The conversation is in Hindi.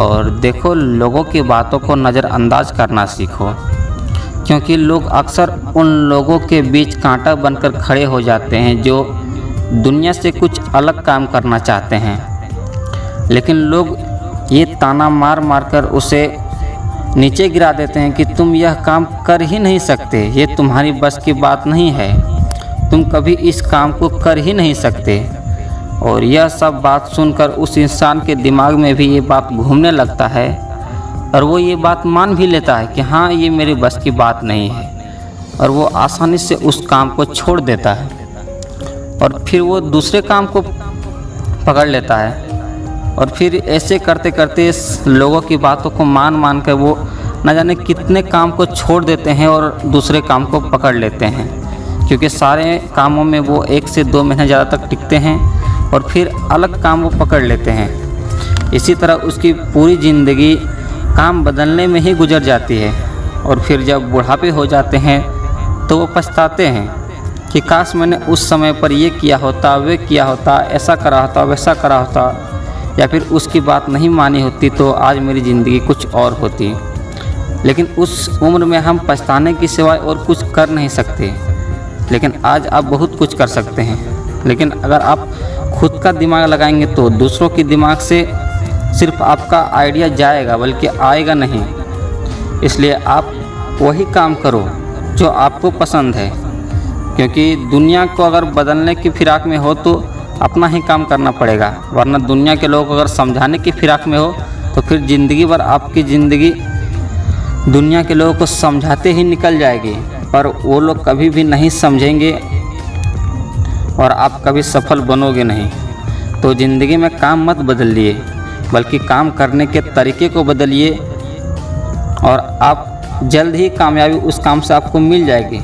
और देखो, लोगों की बातों को नज़रअंदाज करना सीखो, क्योंकि लोग अक्सर उन लोगों के बीच कांटा बनकर खड़े हो जाते हैं जो दुनिया से कुछ अलग काम करना चाहते हैं। लेकिन लोग ये ताना मार मार कर उसे नीचे गिरा देते हैं कि तुम यह काम कर ही नहीं सकते, ये तुम्हारी बस की बात नहीं है, तुम कभी इस काम को कर ही नहीं सकते। और यह सब बात सुनकर उस इंसान के दिमाग में भी ये बात घूमने लगता है और वो ये बात मान भी लेता है कि हाँ, ये मेरी बस की बात नहीं है, और वो आसानी से उस काम को छोड़ देता है और फिर वो दूसरे काम को पकड़ लेता है। और फिर ऐसे करते करते लोगों की बातों को मान मान कर वो न जाने कितने काम को छोड़ देते हैं और दूसरे काम को पकड़ लेते हैं, क्योंकि सारे कामों में वो 1 से 2 महीने ज़्यादा तक टिकते हैं और फिर अलग काम वो पकड़ लेते हैं। इसी तरह उसकी पूरी ज़िंदगी काम बदलने में ही गुजर जाती है और फिर जब बुढ़ापे हो जाते हैं तो वो पछताते हैं कि काश मैंने उस समय पर ये किया होता, वे किया होता, ऐसा करा होता, वैसा करा होता, या फिर उसकी बात नहीं मानी होती तो आज मेरी ज़िंदगी कुछ और होती। लेकिन उस उम्र में हम पछताने की सिवाय और कुछ कर नहीं सकते, लेकिन आज आप बहुत कुछ कर सकते हैं। लेकिन अगर आप खुद का दिमाग लगाएंगे तो दूसरों के दिमाग से सिर्फ आपका आइडिया जाएगा, बल्कि आएगा नहीं। इसलिए आप वही काम करो जो आपको पसंद है, क्योंकि दुनिया को अगर बदलने की फिराक में हो तो अपना ही काम करना पड़ेगा, वरना दुनिया के लोग अगर समझाने की फिराक में हो तो फिर ज़िंदगी भर आपकी ज़िंदगी दुनिया के लोगों को समझाते ही निकल जाएगी, पर वो लोग कभी भी नहीं समझेंगे और आप कभी सफल बनोगे नहीं। तो ज़िंदगी में काम मत बदलिए, बल्कि काम करने के तरीके को बदलिए और आप जल्द ही कामयाबी उस काम से आपको मिल जाएगी।